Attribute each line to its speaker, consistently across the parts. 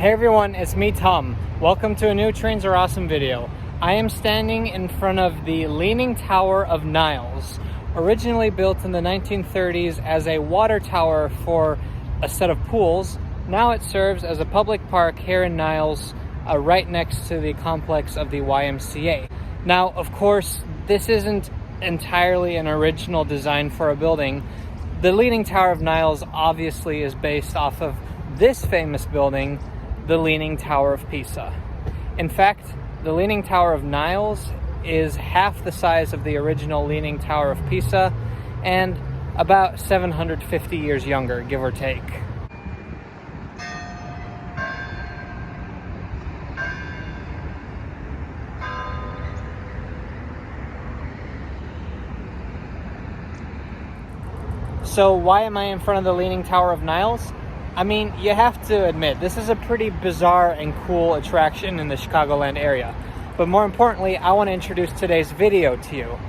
Speaker 1: Hey everyone, it's me Tom. Welcome to a new Trains Are Awesome video. I am standing in front of the Leaning Tower of Niles. Originally built in the 1930s as a water tower for a set of pools, now it serves as a public park here in Niles, right next to the complex of the YMCA. Now, of course, this isn't entirely an original design for a building. The Leaning Tower of Niles obviously is based off of this famous building, the Leaning Tower of Pisa. In fact, the Leaning Tower of Niles is half the size of the original Leaning Tower of Pisa and about 750 years younger, give or take. So why am I in front of the Leaning Tower of Niles? I mean, you have to admit, this is a pretty bizarre and cool attraction in the Chicagoland area. But more importantly, I want to introduce today's video to you.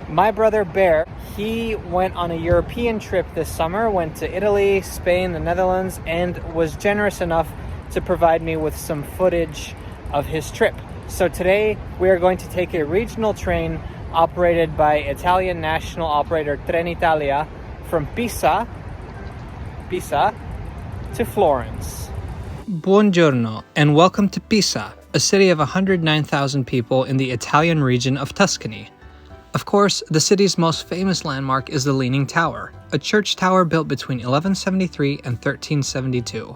Speaker 1: My brother Bear, he went on a European trip this summer, went to Italy, Spain, the Netherlands, and was generous enough to provide me with some footage of his trip. So today, we are going to take a regional train operated by Italian national operator Trenitalia from Pisa to Florence. Buongiorno and welcome to Pisa, a city of 109,000 people in the Italian region of Tuscany. Of course, the city's most famous landmark is the Leaning Tower, a church tower built between 1173 and 1372.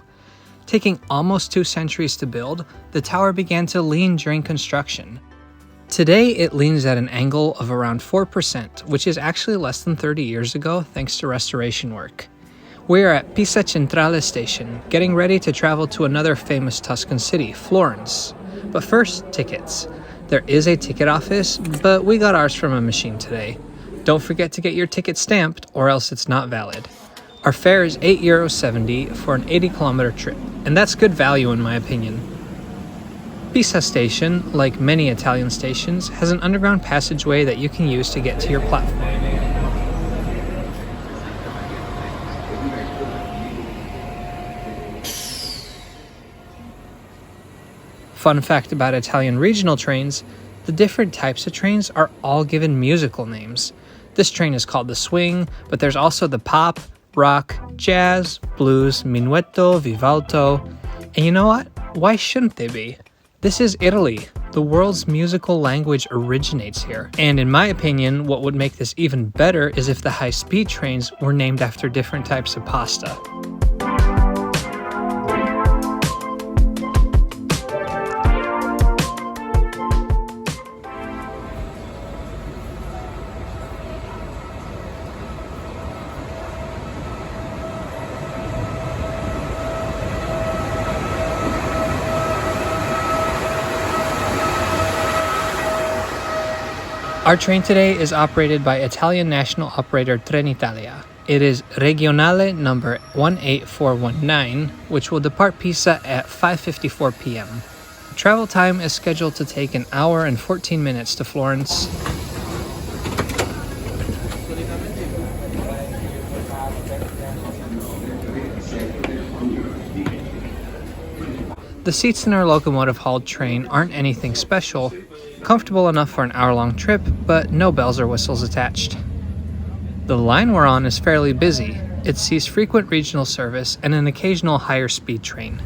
Speaker 1: Taking almost 2 centuries to build, the tower began to lean during construction. Today, it leans at an angle of around 4%, which is actually less than 30 years ago thanks to restoration work. We are at Pisa Centrale station, getting ready to travel to another famous Tuscan city, Florence. But first, tickets. There is a ticket office, but we got ours from a machine today. Don't forget to get your ticket stamped, or else it's not valid. Our fare is €8.70 for an 80-kilometer trip, and that's good value in my opinion. Pisa station, like many Italian stations, has an underground passageway that you can use to get to your platform. Fun fact about Italian regional trains, the different types of trains are all given musical names. This train is called the swing, but there's also the pop, rock, jazz, blues, minuetto, vivalto. And you know what? Why shouldn't they be? This is Italy. The world's musical language originates here. And in my opinion, what would make this even better is if the high-speed trains were named after different types of pasta. Our train today is operated by Italian national operator Trenitalia. It is Regionale number 18419, which will depart Pisa at 5:54 p.m. Travel time is scheduled to take an hour and 14 minutes to Florence. The seats in our locomotive-hauled train aren't anything special, comfortable enough for an hour-long trip, but no bells or whistles attached. The line we're on is fairly busy. It sees frequent regional service and an occasional higher-speed train.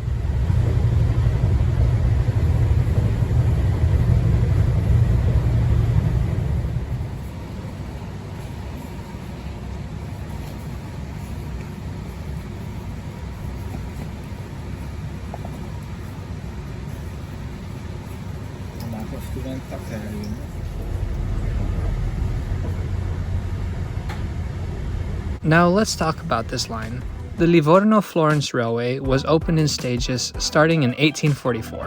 Speaker 1: Now let's talk about this line. The Livorno-Florence Railway was opened in stages starting in 1844.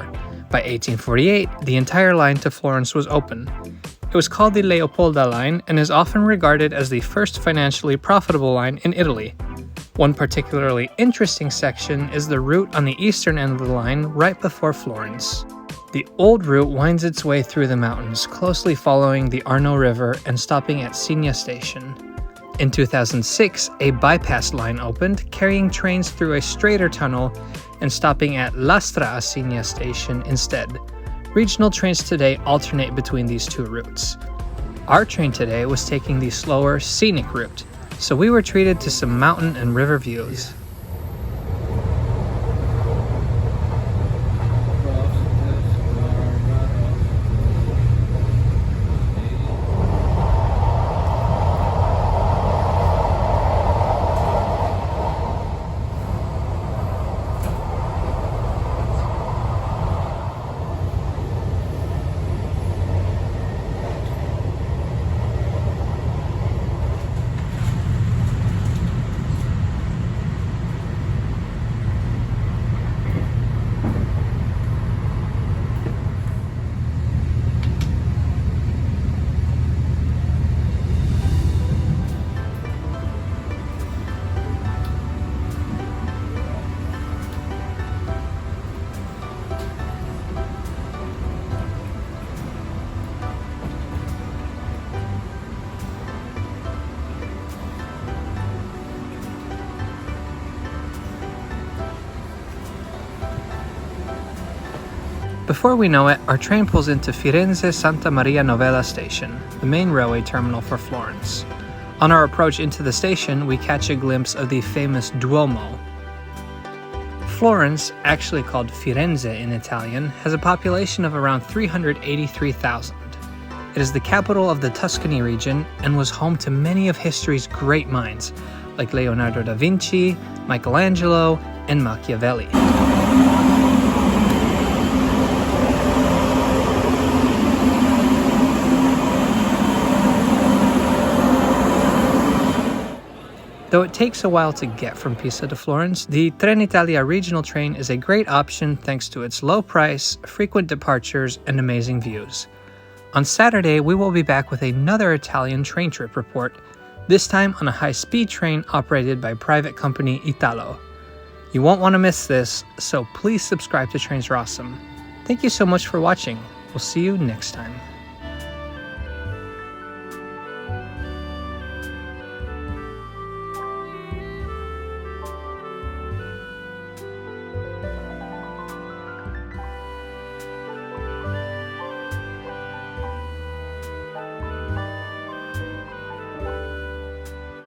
Speaker 1: By 1848, the entire line to Florence was open. It was called the Leopolda Line and is often regarded as the first financially profitable line in Italy. One particularly interesting section is the route on the eastern end of the line right before Florence. The old route winds its way through the mountains, closely following the Arno River and stopping at Scenic station. In 2006, a bypass line opened, carrying trains through a straighter tunnel and stopping at La Straasina station instead. Regional trains today alternate between these two routes. Our train today was taking the slower Scenic Route, so we were treated to some mountain and river views. Before we know it, our train pulls into Firenze Santa Maria Novella station, the main railway terminal for Florence. On our approach into the station, we catch a glimpse of the famous Duomo. Florence, actually called Firenze in Italian, has a population of around 383,000. It is the capital of the Tuscany region and was home to many of history's great minds, like Leonardo da Vinci, Michelangelo, and Machiavelli. Though it takes a while to get from Pisa to Florence, the Trenitalia regional train is a great option thanks to its low price, frequent departures, and amazing views. On Saturday, we will be back with another Italian train trip report, this time on a high-speed train operated by private company Italo. You won't want to miss this, so please subscribe to Trains Are Awesome. Thank you so much for watching. We'll see you next time.